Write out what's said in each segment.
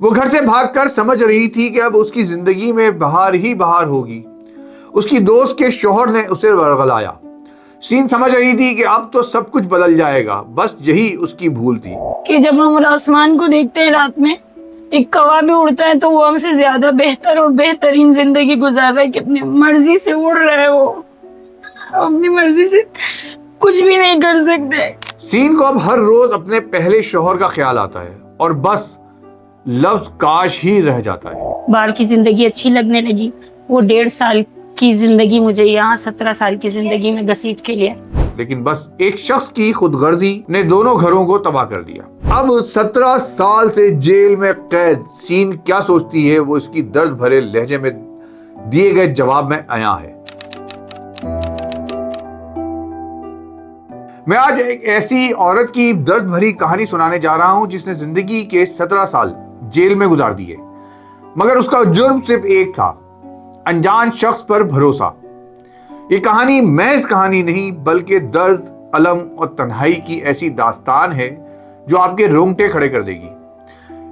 وہ گھر سے بھاگ کر سمجھ رہی تھی کہ اب اس کی زندگی میں بہار ہی بہار ہوگی۔ اس کی دوست کے شوہر نے اسے ورغلایا۔ سین سمجھ رہی تھی کہ اب تو سب کچھ بدل جائے گا، بس یہی اس کی بھول تھی کہ جب ہم آسمان کو دیکھتے ہیں رات میں، ایک کوا بھی اڑتا ہے تو وہ ہم سے زیادہ بہتر اور بہترین زندگی گزار رہا ہے کہ اپنی مرضی سے اڑ رہا ہے۔ وہ اپنی مرضی سے کچھ بھی نہیں کر سکتے۔ سین کو اب ہر روز اپنے پہلے شوہر کا خیال آتا ہے اور بس لفظ کاش ہی رہ جاتا ہے۔ باہر کی زندگی اچھی لگنے لگی۔ وہ 1.5 سال کی زندگی مجھے یہاں 17 سال کی زندگی میں گھسیٹ کے لیا۔ لیکن بس ایک شخص کی خود غرضی نے دونوں گھروں کو تباہ کر دیا۔ اب 17 سال سے جیل میں قید سین کیا سوچتی ہے، وہ اس کی درد بھرے لہجے میں دیے گئے جواب میں عیاں ہے۔ میں آج ایک ایسی عورت کی درد بھری کہانی سنانے جا رہا ہوں جس نے زندگی کے 17 سال جیل میں گزار دیے، مگر اس کا جرم صرف ایک تھا: انجان شخص پر بھروسہ۔ یہ کہانی محض کہانی نہیں بلکہ درد، الم اور تنہائی کی ایسی داستان ہے جو آپ کے رونگٹے کھڑے کر دے گی۔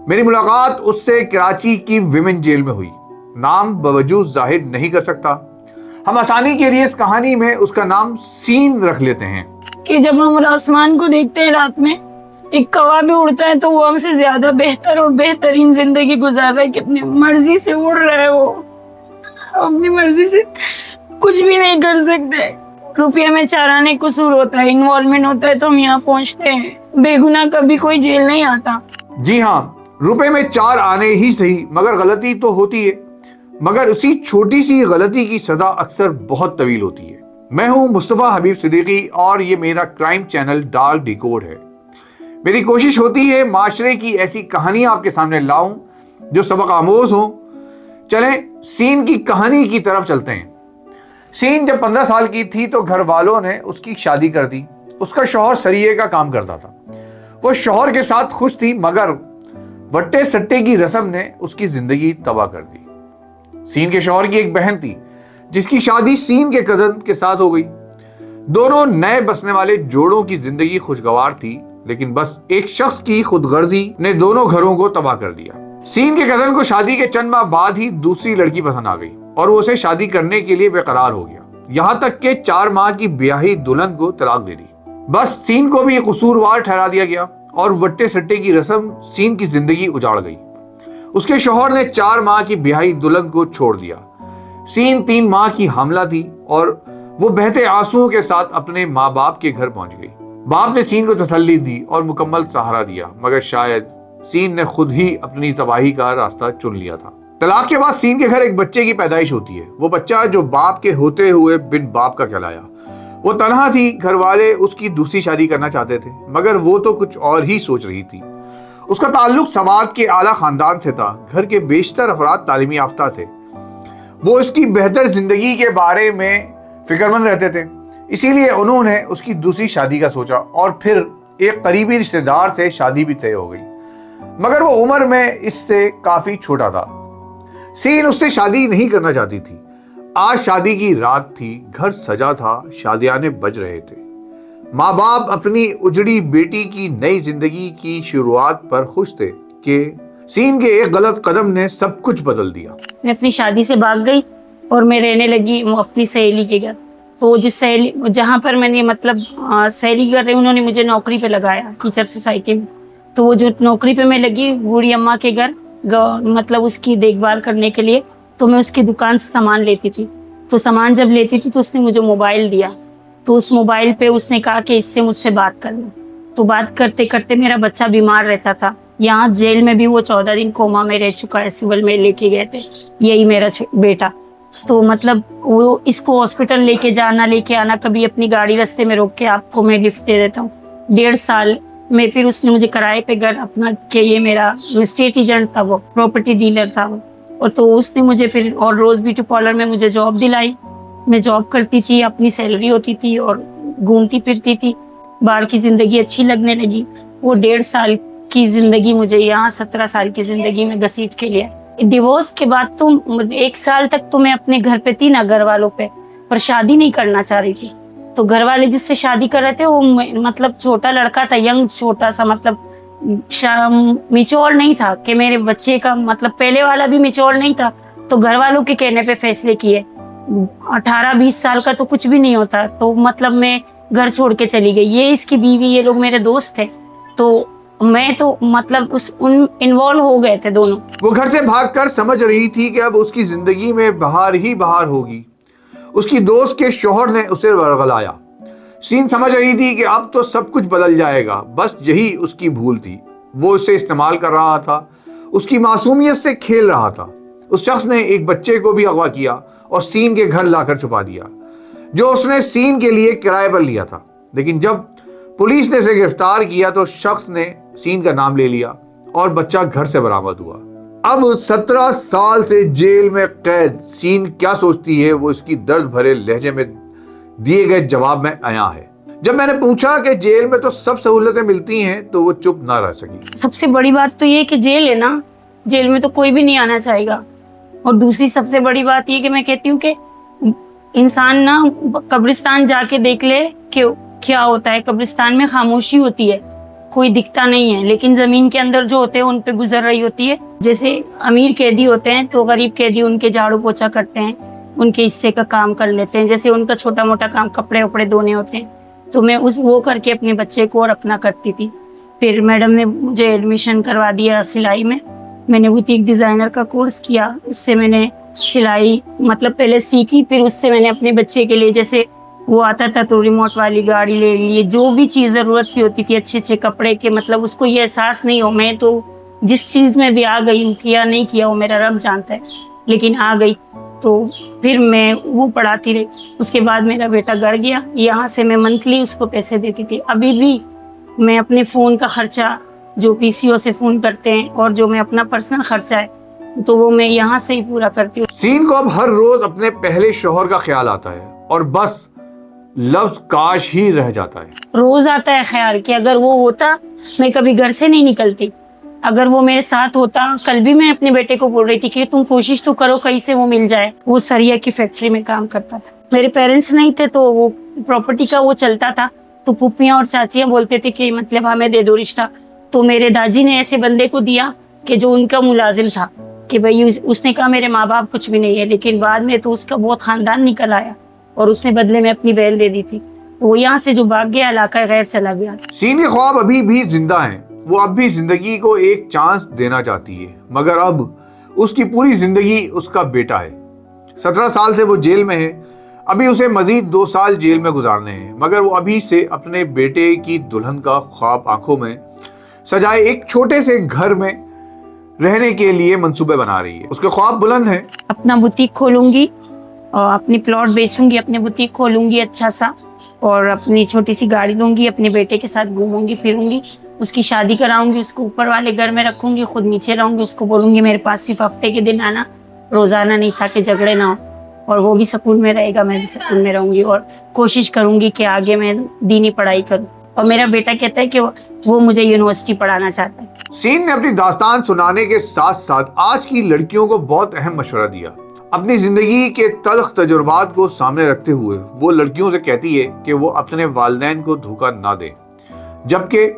میری ملاقات اس سے کراچی کی ویمن جیل میں ہوئی۔ نام بوجود ظاہر نہیں کر سکتا، ہم آسانی کے لیے اس کہانی میں اس کا نام سین رکھ لیتے ہیں۔ کہ جب ہم آسمان کو دیکھتے ہیں رات میں، ایک کوا بھی اڑتا ہے تو وہ ہم سے زیادہ بہتر اور بہترین زندگی گزار رہا ہے کہ اپنی مرضی سے اڑ رہا ہے۔ وہ اپنی مرضی سے کچھ بھی نہیں کر سکتے۔ روپیہ میں چارانے قصور ہوتا ہے، انوالومنٹ ہوتا ہے تو ہم یہاں پہنچتے ہیں۔ بے گناہ کبھی کوئی جیل نہیں آتا۔ جی ہاں، روپے میں 4 آنے ہی صحیح، مگر غلطی تو ہوتی ہے، مگر اسی چھوٹی سی غلطی کی سزا اکثر بہت طویل ہوتی ہے۔ میں ہوں مصطفیٰ حبیب صدیقی اور یہ میرا کرائم چینل ڈارک ڈیکوڈ ہے۔ میری کوشش ہوتی ہے معاشرے کی ایسی کہانیاں آپ کے سامنے لاؤں جو سبق آموز ہوں۔ چلیں سین کی کہانی کی طرف چلتے ہیں۔ سین جب 15 سال کی تھی تو گھر والوں نے اس کی شادی کر دی۔ اس کا شوہر سریے کا کام کرتا تھا۔ وہ شوہر کے ساتھ خوش تھی، مگر وٹے سٹے کی رسم نے اس کی زندگی تباہ کر دی۔ سین کے شوہر کی ایک بہن تھی جس کی شادی سین کے کزن کے ساتھ ہو گئی۔ دونوں نئے بسنے والے جوڑوں کی زندگی خوشگوار تھی، لیکن بس ایک شخص کی خود غرضی نے دونوں گھروں کو تباہ کر دیا۔ سین کے کزن کو شادی کے چند ماہ بعد ہی دوسری لڑکی پسند آ گئی اور وہ اسے شادی کرنے کے لیے بے قرار ہو گیا، یہاں تک کہ 4 ماہ کی بیاہی دلہن کو طلاق دے دی۔ بس سین کو بھی قصوروار ٹھہرا دیا گیا اور وٹے سٹے کی رسم سین کی زندگی اجاڑ گئی۔ اس کے شوہر نے 4 ماہ کی بیاہی دلہن کو چھوڑ دیا۔ سین 3 ماہ کی حاملہ تھی اور وہ بہتے آنسوؤں کے ساتھ اپنے ماں باپ کے گھر پہنچ گئی۔ باپ نے سین کو تسلی دی اور مکمل سہارا دیا، مگر شاید سین نے خود ہی اپنی تباہی کا راستہ چن لیا تھا۔ طلاق کے بعد سین کے گھر ایک بچے کی پیدائش ہوتی ہے، وہ بچہ جو باپ کے ہوتے ہوئے بن باپ کا کہلایا۔ وہ تنہا تھی، گھر والے اس کی دوسری شادی کرنا چاہتے تھے، مگر وہ تو کچھ اور ہی سوچ رہی تھی۔ اس کا تعلق سوات کے اعلیٰ خاندان سے تھا، گھر کے بیشتر افراد تعلیمی یافتہ تھے، وہ اس کی بہتر زندگی کے بارے میں فکر مند رہتے تھے، اسی لیے انہوں نے اس کی دوسری شادی کا سوچا اور پھر ایک قریبی رشتہ دار سے شادی بھی طے ہو گئی، مگر وہ عمر میں اس سے کافی چھوٹا تھا۔ سین اس سے شادی نہیں کرنا چاہتی تھی۔ آج شادی کی رات تھی، گھر سجا تھا، شادیانے بج رہے تھے۔ ماں باپ اپنی اجڑی بیٹی کی نئی زندگی کی شروعات پر خوش تھے کہ سین کے ایک غلط قدم نے سب کچھ بدل دیا۔ میں اپنی شادی سے بھاگ گئی اور میں رہنے لگی اپنی سہیلی کے گھر۔ تو جس سہیلی جہاں پر میں نے سہیلی کر رہی، انہوں نے مجھے نوکری پہ لگایا ٹیچر سوسائٹی میں۔ تو وہ جو نوکری پہ میں لگی بوڑھی اماں کے گھر، اس کی دیکھ بھال کرنے کے لیے، تو میں اس کی دکان سے سامان لیتی تھی۔ تو سامان جب لیتی تھی تو اس نے مجھے موبائل دیا، تو اس موبائل پہ اس نے کہا کہ اس سے مجھ سے بات کرنا۔ تو بات کرتے کرتے میرا بچہ بیمار رہتا تھا، یہاں جیل میں بھی وہ 14 دن کوما میں رہ چکا ہے، سول میں لے کے گئے تھے یہی میرا بیٹا۔ تو وہ اس کو ہاسپٹل لے کے جانا لے کے آنا، کبھی اپنی گاڑی رستے میں روک کے آپ کو میں لفٹ دے دیتا ہوں۔ 1.5 سال میں پھر اس نے مجھے کرائے پہ گھر اپنا، کہ یہ میرا اسٹیٹ ایجنٹ تھا، وہ پراپرٹی ڈیلر تھا وہ، اور تو اس نے مجھے پھر اور روز بیوٹی پارلر میں مجھے جاب دلائی۔ میں جاب کرتی تھی، اپنی سیلری ہوتی تھی اور گھومتی پھرتی تھی۔ باہر کی زندگی اچھی لگنے لگی۔ وہ 1.5 سال کی زندگی مجھے یہاں 17 سال کی زندگی میں گھسیٹ کے لیا۔ ڈیورس کے بعد تو 1 سال تک تو میں اپنے گھر پہ تھی، نہ گھر والوں پہ، پر شادی نہیں کرنا چاہ رہی تھی۔ تو گھر والے جس سے شادی کر رہے تھے وہ چھوٹا لڑکا تھا، ینگ چھوٹا سا، میچور نہیں تھا کہ میرے بچے کا مطلب پہلے والا بھی میچور نہیں تھا تو گھر والوں کے کہنے پہ فیصلے کیے. 18-20 سال کا تو کچھ بھی نہیں ہوتا تو مطلب میں گھر چھوڑ کے چلی گئی. یہ اس کی بیوی یہ لوگ میرے دوست تھے تو میں تو مطلب انوالو ہو گئے تھے دونوں. وہ گھر سے بھاگ کر سمجھ رہی تھی کہ اب اس کی زندگی میں بہار ہی بہار ہوگی. اس کی دوست کے شوہر نے اسے ورغلایا. سین سمجھ رہی تھی کہ اب تو سب کچھ بدل جائے گا. بس یہی اس کی بھول تھی. وہ اسے استعمال کر رہا تھا, اس کی معصومیت سے کھیل رہا تھا. اس شخص نے ایک بچے کو بھی اغوا کیا اور سین کے گھر لا کر چھپا دیا جو اس نے سین کے لیے کرائے پر لیا تھا. لیکن جب پولیس نے اسے گرفتار کیا تو شخص نے سین کا نام لے لیا اور بچہ گھر سے برآمد ہوا. اب 17 سال سے جیل میں قید سین کیا سوچتی ہے وہ اس کی درد بھرے لہجے میں دیے گئے جواب میں آیا ہے. جب میں نے پوچھا کہ جیل میں تو سب سہولتیں ملتی ہیں تو وہ چپ نہ رہ سکی. سب سے بڑی بات تو یہ کہ جیل ہے نا, جیل میں تو کوئی بھی نہیں آنا چاہے گا. اور دوسری سب سے بڑی بات یہ کہ میں کہتی ہوں کہ انسان نا قبرستان جا کے دیکھ لے کہ کیا ہوتا ہے. قبرستان میں خاموشی ہوتی ہے, کوئی دکھتا نہیں ہے, لیکن زمین کے اندر جو ہوتے ہیں ان پہ گزر رہی ہوتی ہے. جیسے امیر قیدی ہوتے ہیں تو غریب قیدی ان کے جھاڑو پوچھا کرتے ہیں, ان کے حصے کا کام کر لیتے ہیں. جیسے ان کا چھوٹا موٹا کام کپڑے وپڑے دھونے ہوتے ہیں تو میں وہ کر کے اپنے بچے کو اور اپنا کرتی تھی. پھر میڈم نے مجھے ایڈمیشن کروا دیا سلائی میں. میں نے بوتیک ڈیزائنر کا کورس کیا. اس سے میں نے سلائی مطلب پہلے سیکھی, پھر اس سے میں نے اپنے بچے کے لیے جیسے وہ آتا تھا تو ریموٹ والی گاڑی لے لی. جو بھی چیز ضرورت کی ہوتی تھی اچھے اچھے کپڑے کے, مطلب اس کو یہ احساس نہیں ہو. میں تو جس چیز میں بھی آ گئی ہوں, کیا نہیں کیا وہ میرا رب جانتا ہے, لیکن آ گئی. تو پھر میں وہ پڑھاتی رہی. اس کے بعد میرا بیٹا گڑ گیا. یہاں سے میں منتھلی اس کو پیسے دیتی تھی. ابھی بھی میں اپنے فون کا خرچہ جو پی سی او سے فون کرتے ہیں اور جو میں اپنا پرسنل خرچہ ہے تو وہ میں یہاں سے ہی پورا کرتی ہوں. سین کو اب ہر روز اپنے پہلے شوہر کا خیال آتا ہے اور بس لفظ کاش ہی رہ جاتا ہے. روز آتا ہے خیال کہ اگر وہ ہوتا میں کبھی گھر سے نہیں نکلتی, اگر وہ میرے ساتھ ہوتا. کل بھی میں اپنے بیٹے کو بول رہی تھی کہ تم کوشش تو کرو کہیں سے وہ مل جائے. وہ سریا کی فیکٹری میں کام کرتا تھا. میرے پیرنٹس نہیں تھے تو وہ پراپرٹی کا وہ چلتا تھا تو پھوپھیاں اور چاچیاں بولتے تھے کہ مطلب ہمیں دے دو رشتہ. تو میرے داجی نے ایسے بندے کو دیا کہ جو ان کا ملازم تھا کہ بھائی اس نے کہا میرے ماں باپ کچھ بھی نہیں ہے, لیکن بعد میں تو اس کا بہت خاندان نکل آیا اور اس نے بدلے میں اپنی بہن دے دی تھی. وہ یہاں سے جو بھاگ گیا علاقہ غیر چلا گیا. سین کے خواب ابھی بھی زندہ ہیں. وہ اب بھی زندگی کو ایک چانس دینا چاہتی ہے, مگر اب اس کی پوری زندگی اس کا بیٹا ہے. 17 سال سے وہ جیل میں ہے. ابھی اسے مزید 2 سال جیل میں گزارنے ہیں, مگر وہ ابھی سے اپنے بیٹے کی دلہن کا خواب آنکھوں میں سجائے ایک چھوٹے سے گھر میں رہنے کے لیے منصوبے بنا رہی ہے. اس کے خواب بلند ہیں. اپنا بوتیک کھولوں گی اور اپنی پلاٹ بیچوں گی, اپنے بوتیک کھولوں گی اچھا سا, اور اپنی چھوٹی سی گاڑی دوں گی, اپنے بیٹے کے ساتھ گھوموں گی پھروں گی, اس کی شادی کراؤں گی, اس کو اوپر والے گھر میں رکھوں گی, خود نیچے رہوں گی. اس کو بولوں گی میرے پاس صرف ہفتے کے دن آنا, روزانہ نہیں, تھا کہ جھگڑے نہ ہو, اور وہ بھی سکون میں رہے گا, میں بھی سکون میں رہوں گی. اور کوشش کروں گی کہ آگے میں دینی پڑھائی کروں. اور میرا بیٹا کہتا ہے کہ وہ مجھے یونیورسٹی پڑھانا چاہتا ہے. سین نے اپنی داستان سنانے کے ساتھ ساتھ آج کی لڑکیوں کو بہت اہم مشورہ دیا. اپنی زندگی کے تلخ تجربات کو سامنے رکھتے ہوئے وہ لڑکیوں سے کہتی ہے کہ وہ اپنے والدین کو دھوکہ نہ دیں. جبکہ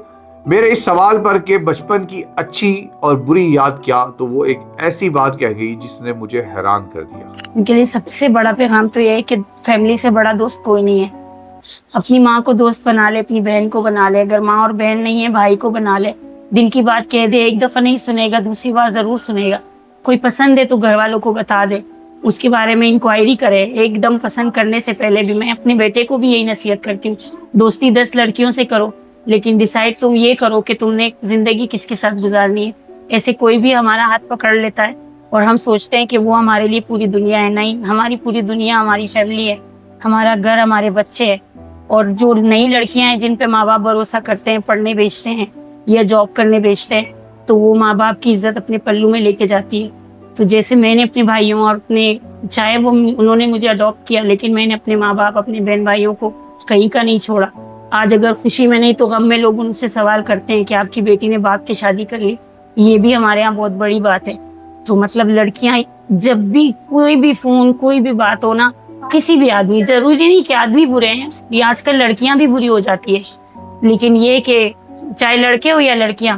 میرے اس سوال پر کہ بچپن کی اچھی اور بری یاد کیا, تو وہ ایک ایسی بات کہہ گئی جس نے مجھے حیران کر دیا. ان کے لیے سب سے بڑا پیغام تو یہ ہے کہ فیملی سے بڑا دوست کوئی نہیں ہے. اپنی ماں کو دوست بنا لے, اپنی بہن کو بنا لے, اگر ماں اور بہن نہیں ہے بھائی کو بنا لے. دل کی بات کہہ دے, ایک دفعہ نہیں سنے گا, دوسری بار ضرور سنے گا. کوئی پسند ہے تو گھر والوں کو بتا دے, اس کے بارے میں انکوائری کرے. ایک دم پسند کرنے سے پہلے بھی میں اپنے بیٹے کو بھی یہی نصیحت کرتی ہوں, دوستی 10 لڑکیوں سے کرو, لیکن ڈیسائیڈ تم یہ کرو کہ تم نے زندگی کس کے ساتھ گزارنی ہے. ایسے کوئی بھی ہمارا ہاتھ پکڑ لیتا ہے اور ہم سوچتے ہیں کہ وہ ہمارے لیے پوری دنیا ہے. نہیں, ہماری پوری دنیا ہماری فیملی ہے, ہمارا گھر ہمارے بچے ہے. اور جو نئی لڑکیاں ہیں جن پہ ماں باپ بھروسہ کرتے ہیں, پڑھنے بھیجتے ہیں یا جاب کرنے بھیجتے ہیں, تو وہ ماں باپ کی عزت اپنے پلوں میں لے کے جاتی ہے. تو جیسے میں نے اپنے بھائیوں اور اپنے, چاہے وہ انہوں نے مجھے اڈاپٹ کیا, لیکن میں نے اپنے ماں باپ اپنے بہن بھائیوں کو کہیں کا نہیں چھوڑا. آج اگر خوشی میں نہیں تو غم میں لوگ ان سے سوال کرتے ہیں کہ آپ کی بیٹی نے باپ کی شادی کر لی. یہ بھی ہمارے یہاں بہت بڑی بات ہے. تو مطلب لڑکیاں جب بھی کوئی بھی فون, کوئی بھی بات ہو نا, کسی بھی آدمی, ضروری نہیں کہ آدمی برے ہیں, یہ آج کل لڑکیاں بھی بری ہو جاتی ہے, لیکن یہ کہ چاہے لڑکے ہو یا لڑکیاں,